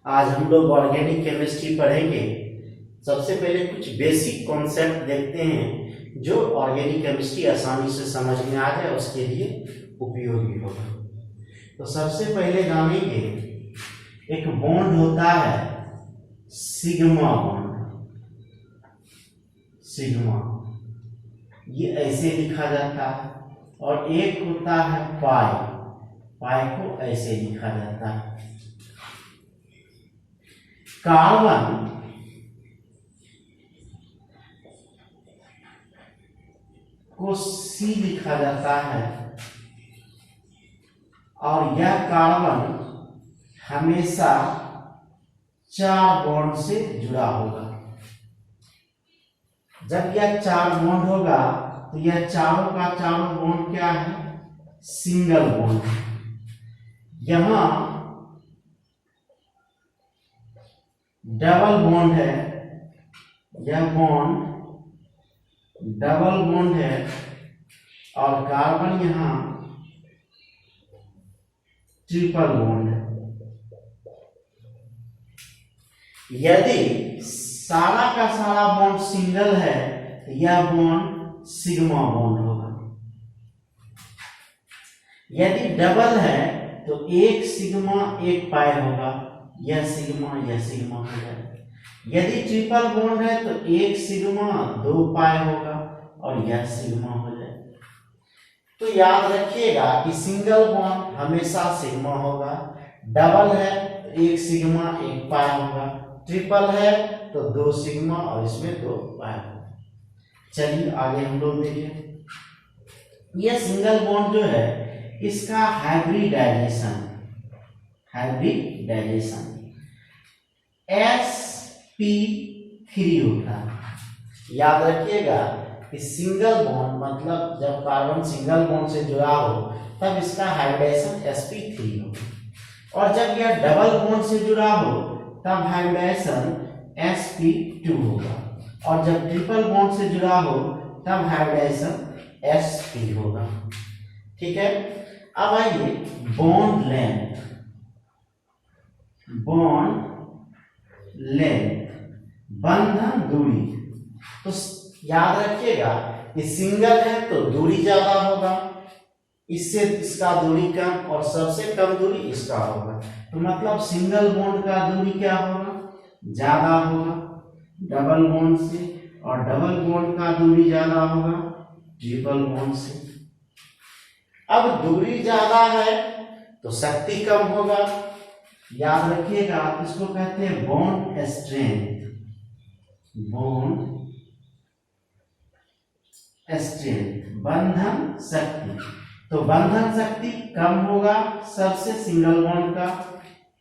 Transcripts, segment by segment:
आज हम लोग ऑर्गेनिक केमिस्ट्री पढ़ेंगे। सबसे पहले कुछ बेसिक कॉन्सेप्ट देखते हैं जो ऑर्गेनिक केमिस्ट्री आसानी से समझ में आ जाए, उसके लिए उपयोगी होगा। तो सबसे पहले जानेंगे, एक बॉन्ड होता है सिग्मा बॉन्ड। सिग्मा ये ऐसे लिखा जाता है, और एक होता है पाई। पाई को ऐसे लिखा जाता है। कार्बन को सी लिखा जाता है, और यह कार्बन हमेशा 4 बॉन्ड से जुड़ा होगा। जब यह 4 बॉन्ड होगा तो यह चारों का चारों बॉन्ड क्या है? सिंगल बॉन्ड है। यहां डबल बॉन्ड है, यह बॉन्ड डबल बॉन्ड है, और कार्बन यहां ट्रिपल बॉन्ड है। यदि सारा का सारा बॉन्ड सिंगल है तो यह बॉन्ड सिग्मा बॉन्ड होगा। यदि डबल है तो एक सिग्मा एक पाई होगा, यह सिग्मा हो जाएगा। यदि ट्रिपल बॉन्ड है तो एक सिग्मा 2 पाई होगा, और यह सिग्मा हो जाएगा। तो याद रखिएगा कि सिंगल बॉन्ड हमेशा सिग्मा होगा, डबल है तो एक सिग्मा एक पाई होगा, ट्रिपल है तो 2 सिग्मा और इसमें 2 पाई होगा। चलिए आगे हम लोग देखें। यह सिंगल बॉन्ड जो है इसका हाइब्रिडाइजेशन sp3 होता है। याद रखिएगा कि सिंगल बॉन्ड मतलब जब कार्बन सिंगल बॉन्ड से जुड़ा हो तब इसका हाइब्रिडाइजेशन sp3 हो, और जब यह डबल बॉन्ड से जुड़ा हो तब हाइब्रिडाइजेशन sp2 होगा, और जब ट्रिपल बॉन्ड से जुड़ा हो तब हाइब्रिडाइजेशन sp होगा। ठीक है। अब आइए बॉन्ड लेंथ बंधन दूरी। तो याद रखिएगा कि सिंगल है तो दूरी ज्यादा होगा, इससे इसका दूरी कम, और सबसे कम दूरी इसका होगा। तो मतलब सिंगल बॉन्ड का दूरी क्या होगा? ज्यादा होगा डबल बॉन्ड से, और डबल बॉन्ड का दूरी ज्यादा होगा ट्रिपल बॉन्ड से। अब दूरी ज्यादा है तो शक्ति कम होगा। याद रखिएगा इसको कहते हैं बॉन्ड स्ट्रेंथ, बंधन शक्ति। तो बंधन शक्ति कम होगा सबसे सिंगल बॉन्ड का,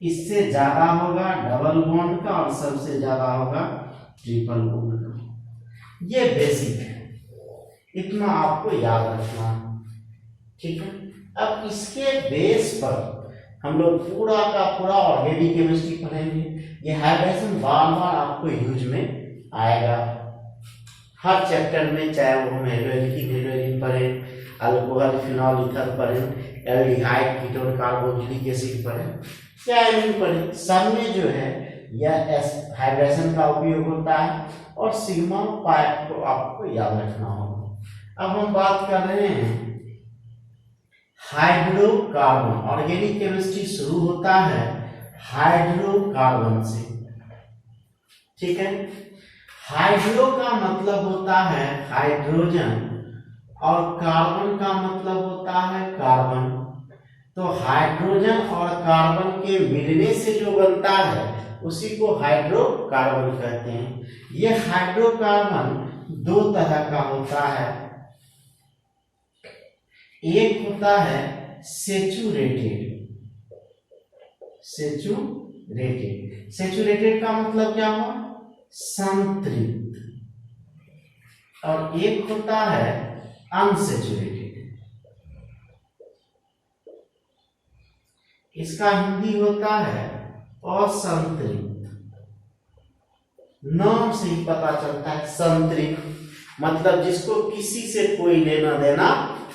इससे ज्यादा होगा डबल बॉन्ड का, और सबसे ज्यादा होगा ट्रिपल बॉन्ड का। ये बेसिक है, इतना आपको याद रखना है। ठीक है। अब इसके बेस पर हम लोग पूरा का पूरा ऑर्गेनिक केमिस्ट्री पढ़ेंगे। ये हाइड्रेशन बार बार आपको यूज में आएगा हर चैप्टर में, चाहे वो हम हेलोजन पढ़े, अल्कोहल फिनॉल ईथर पढ़े, एल्डिहाइड कीटोन कार्बोक्सिलिक एसिड पढ़े, चाहे नहीं पढ़े, सब में जो है यह हाइड्रेशन का उपयोग होता है, और सिग्मा पाई को आपको याद रखना होगा। अब हम बात कर रहे हैं हाइड्रोकार्बन। ऑर्गेनिक केमिस्ट्री शुरू होता है हाइड्रोकार्बन से। ठीक है। हाइड्रो का मतलब होता है हाइड्रोजन, और कार्बन का मतलब होता है कार्बन। तो हाइड्रोजन और कार्बन के मिलने से जो बनता है उसी को हाइड्रोकार्बन कहते हैं। यह हाइड्रोकार्बन 2 तरह का होता है। एक होता है सेचुरेटेड का मतलब क्या हुआ? संतृप्त। और एक होता है अनसेचुरेटेड, इसका हिंदी होता है असंतृप्त। नाम से ही पता चलता है संतृप्त मतलब जिसको किसी से कोई लेना देना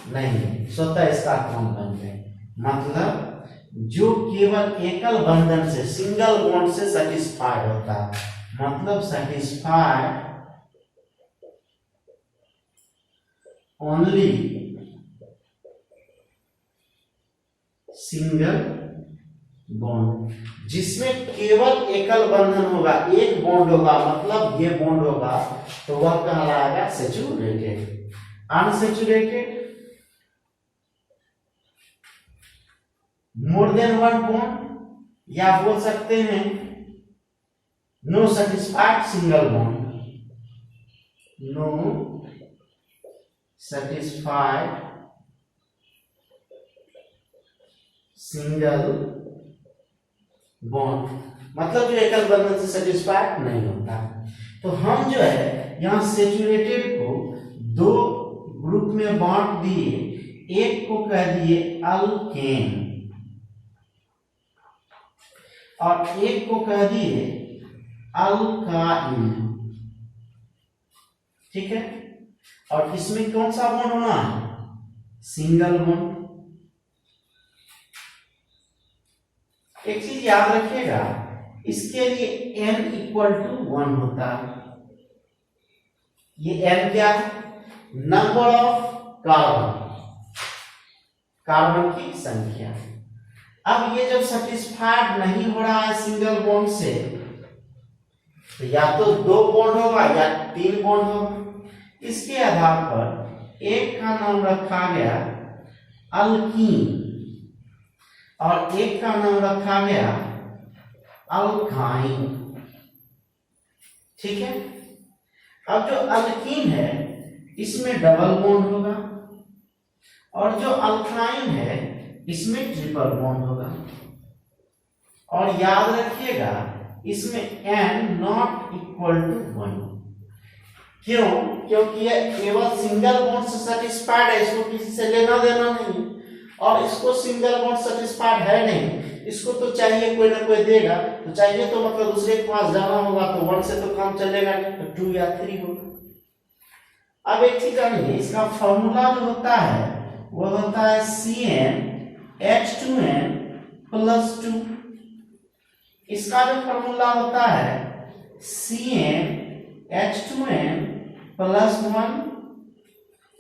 नहीं, स्वतः इसका काम बन गए। मतलब जो केवल एकल बंधन से सिंगल बॉन्ड से सेटिस्फाइड होता है, मतलब सेटिस्फाइड ओनली सिंगल बॉन्ड, जिसमें केवल एकल बंधन होगा, एक बॉन्ड होगा, मतलब ये बॉन्ड होगा, तो वह कहलाएगा saturated. Unsaturated more than one bond, या बोल सकते हैं no satisfied single bond, no satisfied single bond, मतलब जो एकल बंधन से सेटिस्फाइड नहीं होता। तो हम जो है यहां सेचुरेटेड को दो ग्रुप में बांट दिए, एक को कह दिए अल्केन और एक को कह दिए अल्काइन, ठीक है। और इसमें कौन सा बॉन्ड होना है? Single bond. एक चीज याद रखिएगा, इसके लिए n इक्वल टू 1 होता है। ये n क्या है? नंबर ऑफ कार्बन, कार्बन की संख्या। अब ये जब सेटिस्फाइड नहीं हो रहा है सिंगल बॉन्ड से, तो या तो 2 बॉन्ड होगा या 3 बॉन्ड होगा। इसके आधार पर एक का नाम रखा गया अल्कीन और एक का नाम रखा गया अल्काइन, ठीक है। अब जो अल्कीन है इसमें डबल बॉन्ड होगा और जो अल्काइन है इसमें ट्रिपल बॉन्ड होगा। और याद रखिएगा इसमें n नॉट इक्वल टू 1। क्यों? क्योंकि ये केवल सिंगल बॉन्ड से सेटिस्फाइड है, इसको किसी से लेना देना नहीं, और इसको सिंगल बॉन्ड सेटिस्फाइड है नहीं, इसको तो चाहिए कोई ना कोई देगा, तो चाहिए तो मतलब दूसरे के पास जाना होगा, तो 1 से तो काम चलेगा नहीं, तो 2 या 3 होगा। अब एक चीज जानिए, इसका फॉर्मूला जो होता है वो होता है CnH2n + 2। इसका जो फॉर्मूला होता है CnH2n + 1।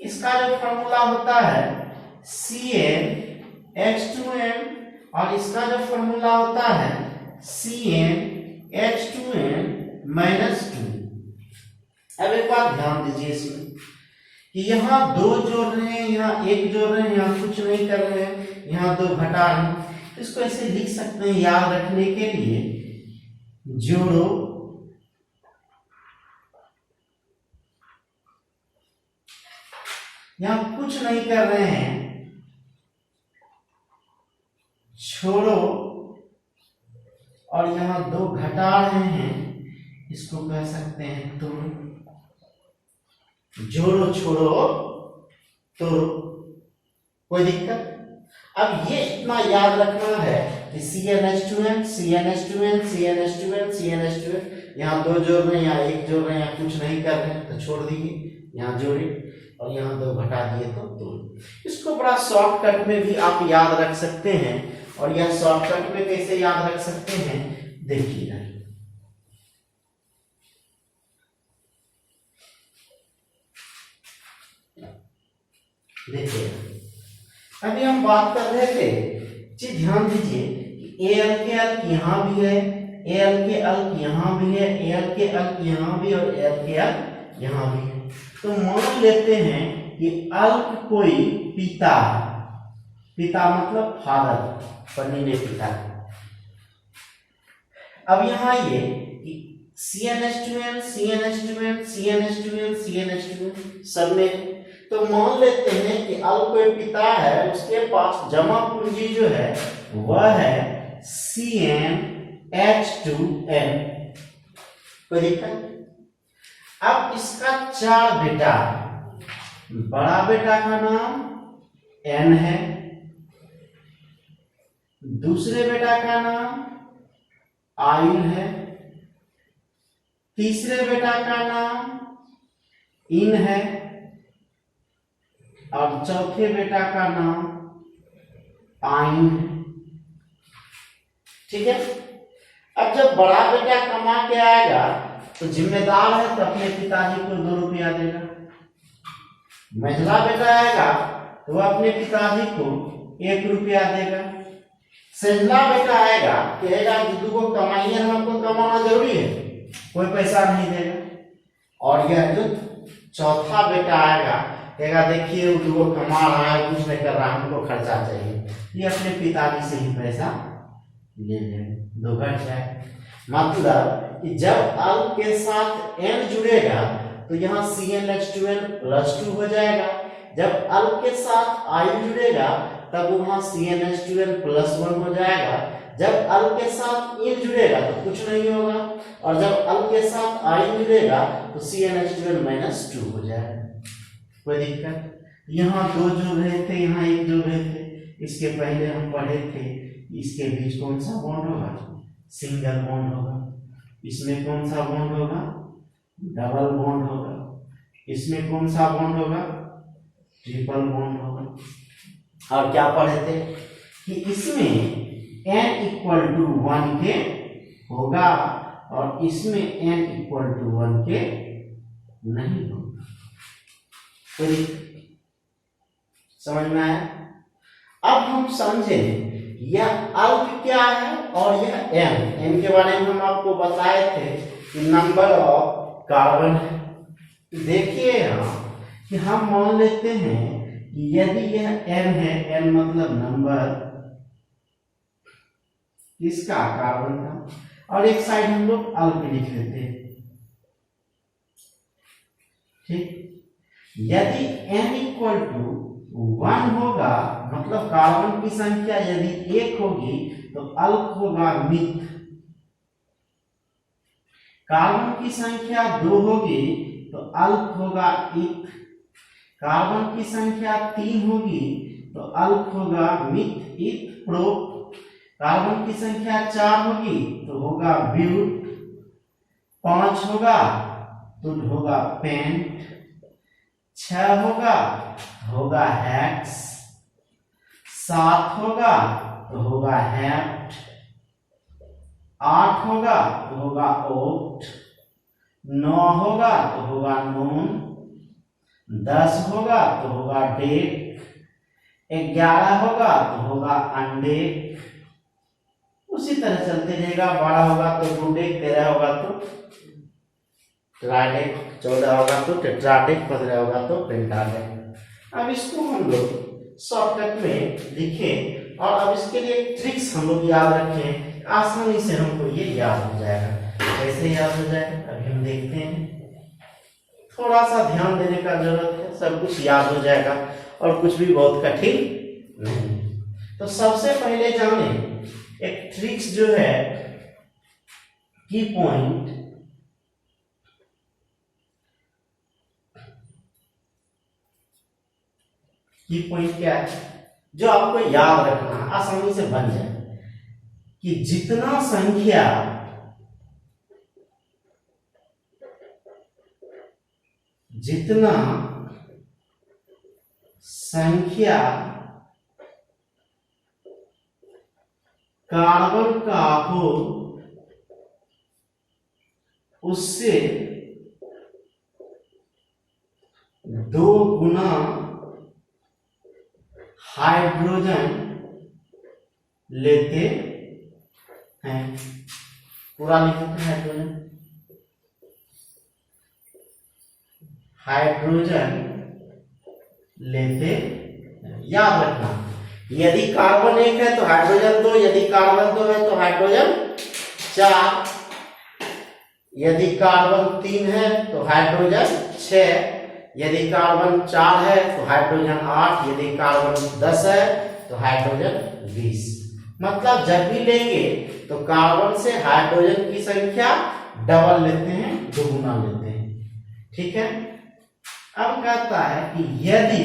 इसका जो फॉर्मूला होता है CnH2n और इसका जो फॉर्मूला होता है CnH2n - 2। अब एक बात ध्यान दीजिए इसमें कि यहाँ 2 जोड़ रहे हैं, यहाँ 1 जोड़ रहे हैं, यहाँ कुछ नहीं कर रहे हैं, यहाँ 2 घटा रहे हैं। इसको ऐसे लिख सकते हैं याद रखने के लिए, जोड़ो यहाँ कुछ नहीं कर रहे हैं, छोड़ो, और यहाँ 2 घटा रहे हैं, इसको कह सकते हैं तोड़ो। जोड़ो छोड़ो तोड़ो, कोई दिक्कत? अब ये इतना याद रखना है कि CnH2n CnH2n CnH2n CnH2n, यहाँ 2 जोड़ रहे हैं, यहाँ 1 जोड़ रहे हैं, यहाँ कुछ नहीं कर रहे हैं, तो छोड़ दीजिए, यहाँ जोड़े और यहाँ 2 घटा दिए तो तोड़। इसको बड़ा शॉर्टकट में भी आप याद रख सकते हैं, और यह शॉर्टकट में कैसे याद रख सकते हैं देखिए। देखिए अभी हम बात कर रहे थे, जी ध्यान दीजिए कि Al के अल्क यहाँ भी है, Al के अल्क यहाँ भी है, Al के अल्क यहाँ भी और Al के अल्क यहाँ भी है। तो मान लेते हैं कि अल्क कोई पिता है, पिता मतलब फादर, पन्नी ने पिता। अब यहाँ ये कि CnH2n CnH2n CnH2n CnH2n सब में, तो मान लेते हैं कि अल्क कोई पिता है, उसके पास जमा पूंजी जो है वह है CnH2n। कोई दिक्कत? अब इसका 4 बेटा, बड़ा बेटा का नाम n है, दूसरे बेटा का नाम आयन है, तीसरे बेटा का नाम इन है, और चौथे बेटा का नाम आइन है। ठीक है। अब जब बड़ा बेटा कमा के आएगा तो जिम्मेदार है तो अपने पिताजी को 2 रुपया देगा। मझला बेटा आएगा तो वह अपने पिताजी को 1 रुपया देगा। संजला बेटा आएगा कहेगा कि 2 कमाइए, हमको कमाना जरूरी है, कोई पैसा नहीं देगा। और यह जो चौथा बेटा आएगा कहेगा देखिए वो 2 कमा रहा है, कुछ नहीं कर रहा, हमको खर्चा चाहिए, ये अपने पिताजी से ही पैसा ले लेंगे, 2 घट जाए। मतलब कि जब अल्प के साथ n जुड़ेगा तो यहाँ CnH2n +2 हो जाएगा। जब अल्प के साथ I जुड़ेगा तब वहाँ CnH2n +1 हो जाएगा। जब अल्प के साथ इन जुड़ेगा तो कुछ नहीं होगा, और जब अल्प के साथ I जुड़ेगा तो CnH2n -2 हो जाएगा। कोई दिक्कत? यहाँ 2 जोड़ रहे थे, यहाँ 1 जोड़ रहे थे, इसके पहले हम पढ़े थे, इसके बीच कौन सा बॉन्ड होगा? सिंगल बॉन्ड होगा। इसमें कौन सा बॉन्ड होगा? डबल बॉन्ड होगा। इसमें कौन सा बॉन्ड होगा? ट्रिपल बॉन्ड होगा। और क्या पढ़े थे कि इसमें n = 1 के होगा और इसमें n = 1 के नहीं होगा। समझ में आया? अब हम समझें यह अल्प क्या है और यह n के बारे में हम आपको बताए थे कि नंबर ऑफ कार्बन है। देखिए यहाँ कि हम मान लेते हैं कि यदि यह n है, n मतलब नंबर इसका कार्बन का, और एक साइड हम लोग अल्प लिख लेते हैं। ठीक, यदि n = 1 होगा मतलब कार्बन की संख्या यदि 1 होगी तो अल्प होगा मिथ। कार्बन की संख्या 2 होगी तो अल्प होगा इथ। कार्बन की संख्या 3 होगी तो अल्प होगा मिथ इथ प्रोप। कार्बन की संख्या 4 होगी तो होगा ब्यूट। 5 होगा तो होगा पेंट। 6 होगा हेक्स। 7 होगा तो होगा हेप्ट। 8 होगा तो होगा ओक्ट। 9 होगा तो होगा नोन। 10 होगा तो होगा डेक। 11 होगा तो होगा अनडेक। उसी तरह चलते रहेगा। 12 होगा तो डुडेक। 13 होगा तो ट्राइडेक। 14 होगा तो टेट्राडेक। 15 होगा तो पेंटाडेक। अब इसको हम लोग शॉर्टकट में लिखें और अब इसके लिए ट्रिक्स हम लोग याद रखें, आसानी से हमको ये याद हो जाएगा। कैसे याद हो जाएगा अभी हम देखते हैं। थोड़ा सा ध्यान देने का जरूरत है, सब कुछ याद हो जाएगा और कुछ भी बहुत कठिन नहीं। तो सबसे पहले जाने एक ट्रिक्स जो है की पॉइंट। की पॉइंट क्या है जो आपको याद रखना है, आसानी से बन जाए कि जितना संख्या कार्बन का हो उससे 2 गुना हाइड्रोजन लेते हैं। पूरा लिखते हैं हाइड्रोजन लेते हैं। याद रखना यदि कार्बन 1 है तो हाइड्रोजन 2, यदि कार्बन 2 है तो हाइड्रोजन 4, यदि कार्बन 3 है तो हाइड्रोजन 6, यदि कार्बन 4 है तो हाइड्रोजन 8, यदि कार्बन 10 है तो हाइड्रोजन 20। मतलब जब भी लेंगे तो कार्बन से हाइड्रोजन की संख्या डबल लेते हैं, 2 गुना लेते हैं। ठीक है। अब कहता है कि यदि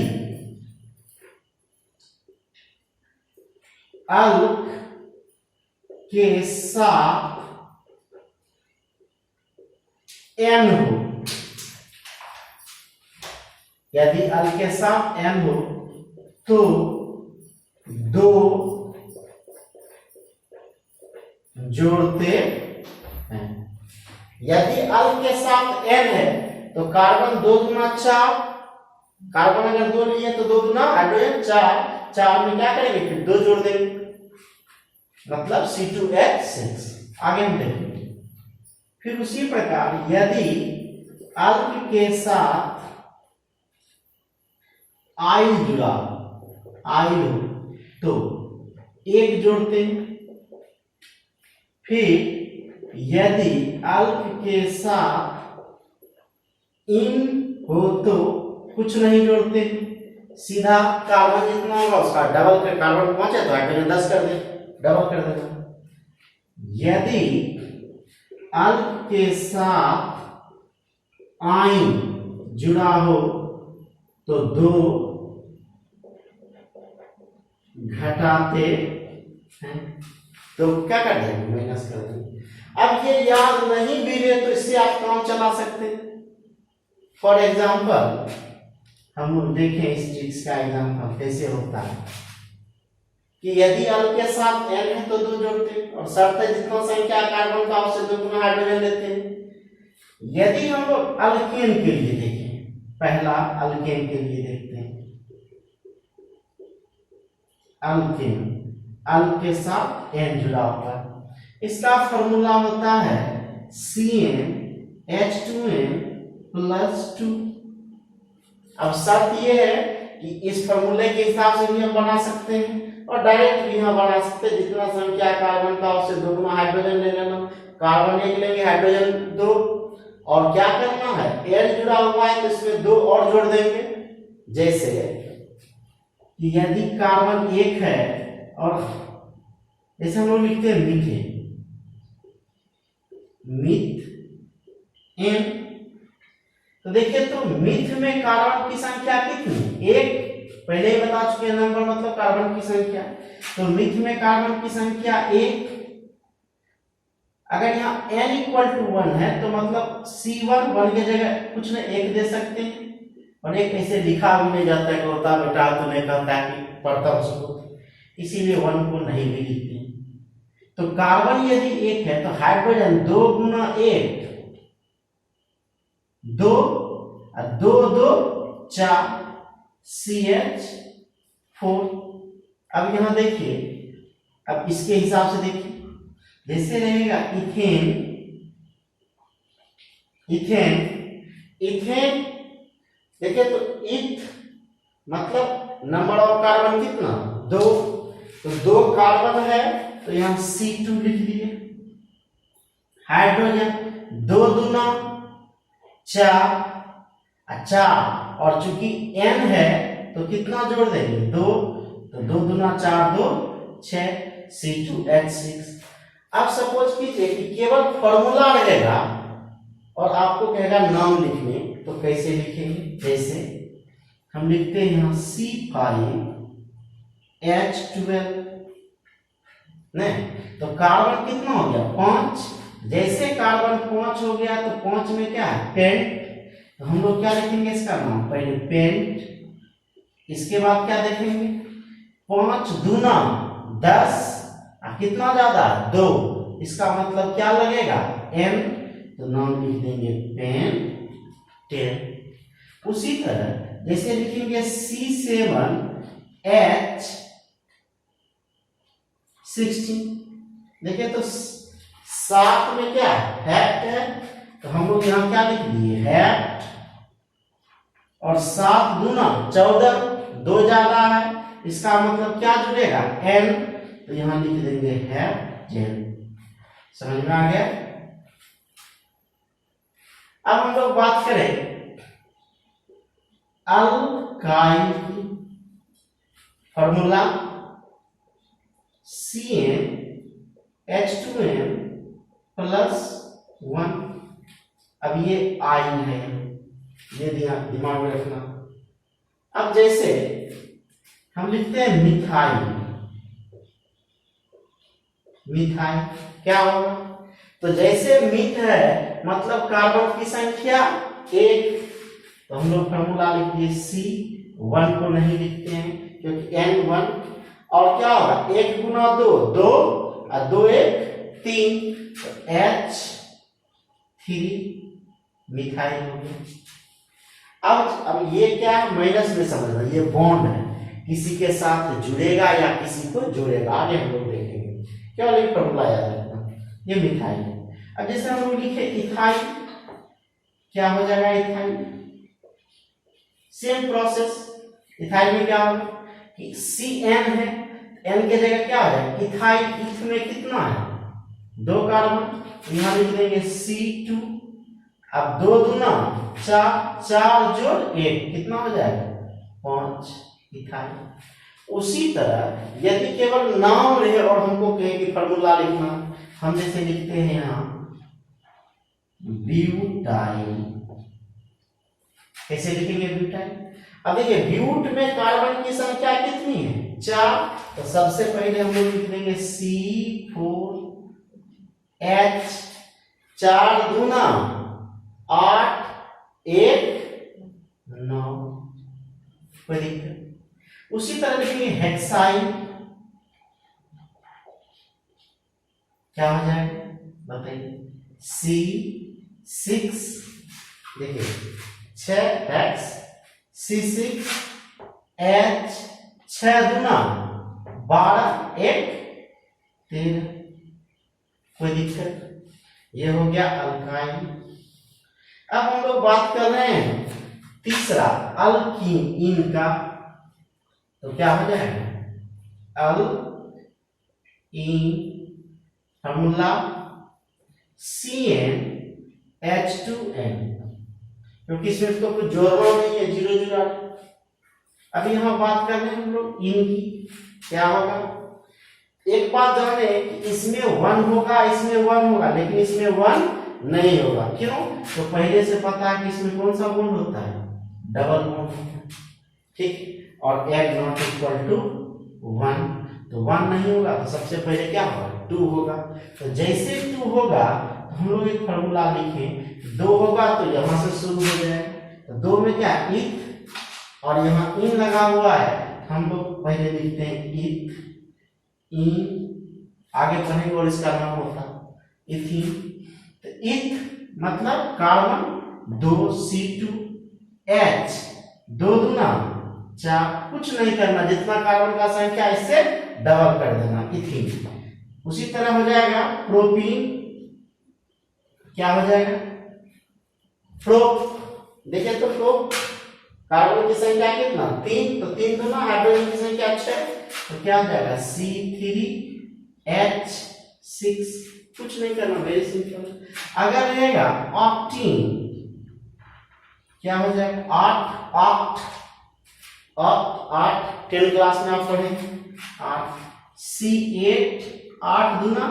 अल्क के साथ n हो, यदि अल्क के साथ n हो तो 2 जोड़ते हैं। यदि अल्क के साथ n है तो कार्बन 2 गुना 4, कार्बन अगर 2 लिए तो 2 गुना हाइड्रोजन 4, 4 में क्या करेंगे फिर 2 जोड़ देंगे, मतलब C2H6। आगे हम देखेंगे। फिर उसी प्रकार यदि अल्क के साथ आयु जुड़ा, आयु तो 1 जोड़ते हैं। फिर यदि अल्क के साथ इन हो तो कुछ नहीं जोड़ते, सीधा कार्बन जितना होगा उसका डबल कर, कार्बन 5 है तो हाइड्रोजन 10 कर दे, डबल कर देना। यदि अल्क के साथ आयन जुड़ा हो तो 2 घटाते हैं, तो क्या कर देंगे, माइनस कर देंगे। अब ये याद नहीं भी है तो इससे आप काम चला सकते हैं। फॉर एग्जाम्पल हम देखें इस चीज का एग्जाम्पल कैसे होता है कि यदि अल्क के साथ n है तो 2 जोड़ते हैं और शर्त है जितना संख्या कार्बन का उससे 2 गुना हाइड्रोजन लेते हैं। यदि हम लोग अल्केन के लिए देखें, पहला अल्केन के लिए देखते हैं। अल्केन, अल्क के साथ n जुड़ा हुआ है, इसका फॉर्मूला होता है CnH2n+2। अब शर्त ये है कि इस फॉर्मूले के हिसाब से भी हम बना सकते हैं और डायरेक्ट भी हम बना सकते हैं। जितना संख्या कार्बन का उससे 2 गुना हाइड्रोजन ले लेना, कार्बन 1 लेंगे, हाइड्रोजन 2, और क्या करना है, n जुड़ा हुआ है तो इसमें 2 और जोड़ देंगे। जैसे कि यदि कार्बन 1 है और जैसे हम लोग लिखते हैं मीथेन, मीथेन, तो देखिए तो मिथ में कार्बन की संख्या कितनी, 1, पहले ही बता चुके हैं, नंबर मतलब कार्बन की संख्या। तो मिथ में कार्बन की संख्या 1, अगर यहाँ n = 1 है तो मतलब C1 1 की जगह कुछ न 1 दे सकते हैं, और एक ऐसे लिखा भी नहीं जाता है, होता बेटा तो नहीं कहता है कि पढ़ता उसको, इसीलिए 1 को नहीं भी लिखते हैं। तो कार्बन यदि 1 है तो हाइड्रोजन 2 गुना 1, 2 और 2 2 4, CH4। अब यहां देखिए, अब इसके हिसाब से देखिए, जैसे रहेगा इथेन, इथेन, इथेन, देखिए तो इथ मतलब नंबर ऑफ कार्बन कितना, 2, तो 2 कार्बन है तो यहां C2 लिख दिए। हाइड्रोजन 2 दूना 4, और चूंकि n है तो कितना जोड़ देंगे, 2, तो 2 दूना 4, 2 6, C2H6। अब सपोज कीजिए कि केवल फॉर्मूला रहेगा और आपको कहेगा नाम लिखने, तो कैसे लिखेंगे, जैसे हम लिखते हैं यहाँ C5H12, नहीं तो कार्बन कितना हो गया, 5। जैसे कार्बन 5 हो गया तो 5 में क्या है, पेंट, तो हम लोग क्या लिखेंगे इसका नाम, पहले पेंट, इसके बाद क्या देखेंगे, 5 दूना 10, कितना ज्यादा, 2, इसका मतलब क्या लगेगा, n, तो नाम लिख देंगे पेंटेन। उसी तरह जैसे लिखेंगे C7H16, देखिए तो 7 में क्या है, तो हम लोग यहाँ क्या लिख दिए, हैट, और 7 दूना 14, 2 ज्यादा है, इसका मतलब क्या जुड़ेगा, n, तो यहां लिख देंगे हेप्टेन। समझ में आ गया। अब हम लोग बात करें अल्काइल की, फॉर्मूला CnH2n+1। अब ये आयन है, ये दिमाग में रखना। अब जैसे हम लिखते हैं मिथाइल, मिथाइल क्या होगा, तो जैसे मिथ है मतलब कार्बन की संख्या 1, तो हम लोग फॉर्मूला लिख दिए C1 को नहीं लिखते हैं क्योंकि N1, और क्या होगा 1 गुना 2 2 और 2 1 3, तो H3 मिथाइल हो गया। अब ये क्या है, माइनस में समझना, ये बॉन्ड है, किसी के साथ जुड़ेगा या किसी को जोड़ेगा, आगे हम लोग देखेंगे। केवल एक फॉर्मूला याद रखना, ये मिथाइल है। अब जैसे हम लोग लिखे इथाइल, क्या हो जाएगा इथाइल, सेम प्रोसेस। इथाइल में क्या होगा कि CN है, N के जगह क्या हो जाएगा इथाइल। इथ में कितना है 2 कार्बन, यहां लिख देंगे C2। अब 2 दूना 4, 4 जोड़ 1 कितना हो जाएगा 5 इथाइल। उसी तरह यदि केवल नाम रहे और हमको कहे कि फॉर्मूला लिखना, हम जैसे लिखते हैं यहाँ ब्यूटाइल, कैसे लिखेंगे ब्यूटाइल। अब देखिए ब्यूट में कार्बन की संख्या कितनी है 4, तो सबसे पहले हम लोग लिख देंगे C4H, 4 दूना 8, 1 9, कोई दिक्कत। उसी तरह लिखेंगे हेक्साइल, क्या हो जाएगा बताइए C6, देखिए 6 हेक्स, C6H, 6 दूना 12, 1 13, कोई दिक्कत। ये हो गया अल्काइन। अब हम लोग बात कर रहे हैं तीसरा अल्कीन का, तो क्या हो जाएगा अल्कीन, फॉर्मूला CnH2n, क्योंकि इसमें तो कुछ जोड़ना नहीं है, 0 0। अभी यहाँ बात कर रहे हैं हम लोग इन की, क्या होगा। एक बात जाने कि इसमें 1 होगा, इसमें 1 होगा, लेकिन इसमें 1 नहीं होगा। क्यों, तो पहले से पता है कि इसमें कौन सा बॉन्ड होता है डबल बॉन्ड, ठीक। और N नॉट इक्वल टू 1, तो 1 नहीं होगा, तो सबसे पहले क्या होगा 2 होगा। तो जैसे 2 होगा तो हम लोग एक फॉर्मूला लिखें, 2 होगा तो यहां से शुरू हो जाएगा, तो 2 में क्या इथ, और यहाँ इन लगा हुआ है, हम लोग पहले लिखते हैं इथ इन, आगे पढ़ेंगे और इसका नाम होता इथीन। तो इथ मतलब कार्बन 2, C2H, 2 दूना 4, कुछ नहीं करना, जितना कार्बन का संख्या इससे डबल कर देना इथीन। उसी तरह हो जाएगा प्रोपीन, क्या हो जाएगा प्रोप, देखिए तो प्रोप कार्बन की संख्या कितना 3, तो 3 दूना हाइड्रोजन की संख्या 6, तो क्या हो जाएगा C3H6, कुछ नहीं करना, वेरी सिंपल। अगर रहेगा ऑक्टीन, क्या हो जाएगा 8 10 क्लास में आप पढ़े 8, C8, 8 दूना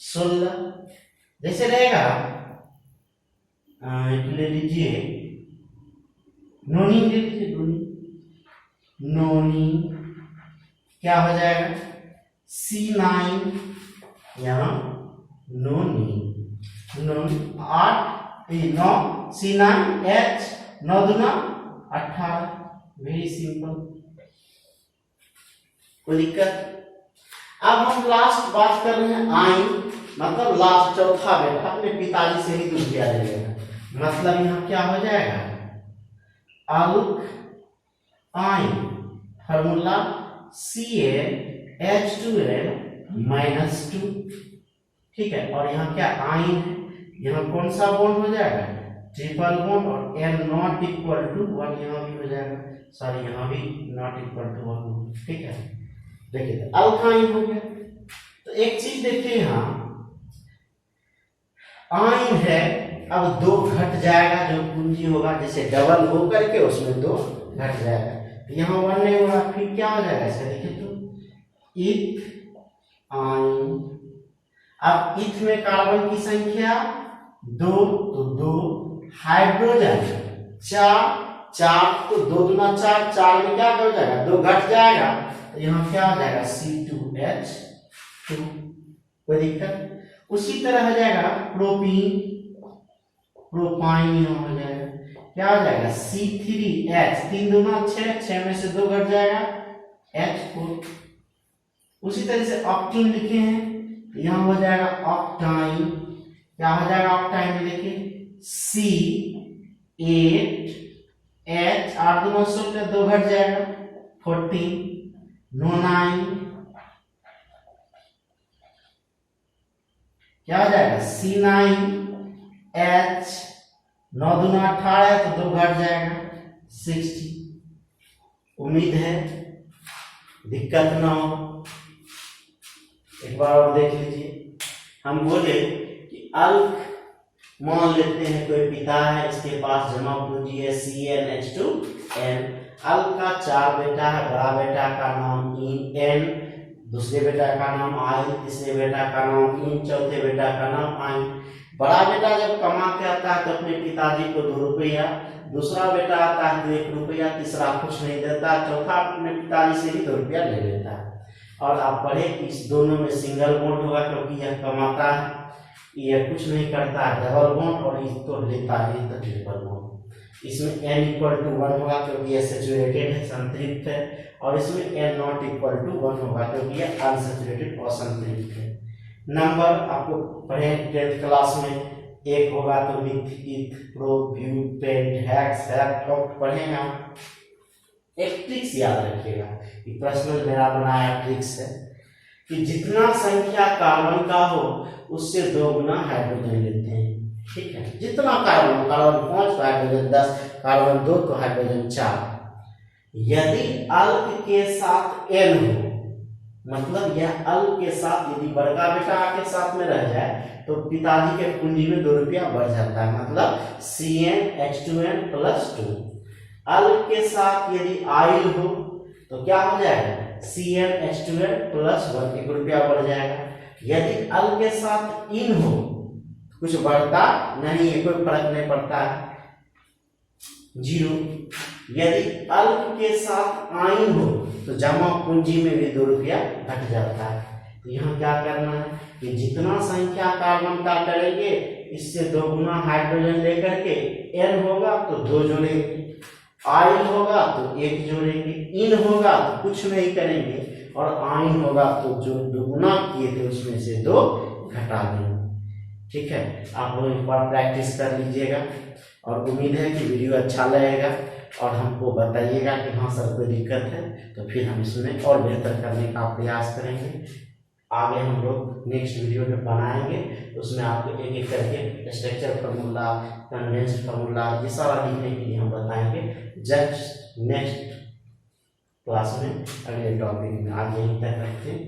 16। जैसे रहेगा ले लीजिए नोनी, ले लीजिए नोनी, क्या हो जाएगा C9, यहाँ नोनी 8 9 C9H, 9 दूना 18, वेरी सिंपल, कोई दिक्कत। अब हम लास्ट बात कर रहे हैं आइन, मतलब लास्ट चौथा बेटा, अपने पिताजी से ही दूध दिया जाएगा, मतलब यहाँ क्या हो जाएगा अल्काइन, फॉर्मूला CaH2n-2, ठीक है। और यहाँ क्या आइन है, यहाँ कौन सा बॉन्ड हो जाएगा ट्रिपल बॉन्ड, और N नॉट इक्वल टू 1 यहाँ भी हो जाएगा, सॉरी यहाँ भी नॉट इक्वल टू 1, ठीक है। देखिए अल्काइन हो गया। तो एक चीज देखिए यहाँ आइन है, अब 2 घट जाएगा, जो पूंजी होगा जैसे डबल हो करके उसमें 2 घट जाएगा, तो यहाँ 1 नहीं होगा, फिर क्या हो जाएगा इसका देखिए तो इथ आइन। अब इथ में कार्बन की संख्या 2, तो 2 हाइड्रोजन 4 तो 2 दूना 4, 4 में क्या हो जाएगा 2 घट जाएगा, तो यहाँ क्या हो जाएगा C2H2, कोई दिक्कत। उसी तरह हो जाएगा प्रोपाइन हो जाएगा, क्या हो जाएगा C3H, 3 दूना 6, 6 में से 2 घट जाएगा H4। उसी तरह से ऑक्टीन लिखे हैं, यहाँ हो जाएगा ऑक्टाइन, क्या हो जाएगा ऑक्टाइन में देखिए C8H, 8 2 16, 2 घट जाएगा 14, नोनाइन क्या हो जाएगा C9H, 9 2 18 तो 2 घट जाएगा 60। उम्मीद है दिक्कत ना हो। एक बार और देख लीजिए, हम बोले कि अल्क मान लेते हैं कोई पिता है, इसके पास जमा पूंजी है CnH2n। अल्क का 4 बेटा है, बड़ा बेटा का नाम n, दूसरे बेटा का नाम आई, तीसरे बेटा का नाम इन, चौथे बेटा का नाम आई। बड़ा बेटा जब कमा के आता है तो अपने पिताजी को 2 रुपया, दूसरा बेटा आता है तो 1 रुपया, तीसरा कुछ नहीं देता, चौथा अपने पिताजी से ही 2 रुपया ले लेता है। और आप पढ़े कि इस दोनों में सिंगल बॉन्ड होगा क्योंकि यह कमाता है, यह कुछ नहीं करता है, डबल बॉन्ड, और इसको लेता है तो ट्रिपल बॉन्ड। इसमें n = 1 होगा क्योंकि यह सैचुरेटेड है, संतृप्त है, और इसमें n ≠ 1 होगा क्योंकि यह अनसैचुरेटेड असंतृप्त है। नंबर आपको पढ़े 10th क्लास में, एक होगा तो मिथ, इथ, प्रो, व्यू, पेंट, हैक्स, हेल्प पढ़ेंगे हम। एक ट्रिक्स याद रखिएगा, ये प्रश्न मेरा बनाया ट्रिक्स है कि जितना संख्या कार्बन का हो उससे 2 गुना हाइड्रोजन लेते हैं। ठीक है, जितना कार्बन 5 तो हाइड्रोजन 10, कार्बन 2 तो हाइड्रोजन 4। यदि अल्क के साथ n हो, मतलब यह अल्क के साथ यदि बड़का बेटा के साथ में रह जाए तो पिताजी के पूंजी में 2 रुपया बढ़ जाता है, मतलब CnH2n+2। अल्क के साथ यदि आइल हो तो क्या हो जाएगा CnH2n+1, 1 रुपया बढ़ जाएगा। यदि अल्क के साथ इन हो कुछ बढ़ता नहीं है, कोई फर्क नहीं पड़ता है, 0। यदि अल्क के साथ आइन हो तो जमा पूंजी में भी 2 रुपया घट जाता है। तो यहाँ क्या करना है कि जितना संख्या कार्बन का करेंगे इससे 2 गुना हाइड्रोजन लेकर के n होगा तो 2 जोड़ेंगे, आइन होगा तो 1 जोड़ेंगे, इन होगा तो कुछ नहीं करेंगे, और आइन होगा तो जो 2 गुना किए थे उसमें से 2 घटा देंगे। ठीक है, आप लोग एक बार प्रैक्टिस कर लीजिएगा, और उम्मीद है कि वीडियो अच्छा लगेगा, और हमको बताइएगा कि हाँ सर कोई दिक्कत है तो फिर हम इसमें और बेहतर करने का प्रयास करेंगे। आगे हम लोग नेक्स्ट वीडियो में बनाएंगे, उसमें आपको एक एक करके स्ट्रक्चर फार्मूला, कंडेंस्ड फार्मूला, ये सारा लिखने के लिए हम बताएंगे जस्ट नेक्स्ट क्लास में, अगले टॉपिक में। आज यहीं तक रखते हैं।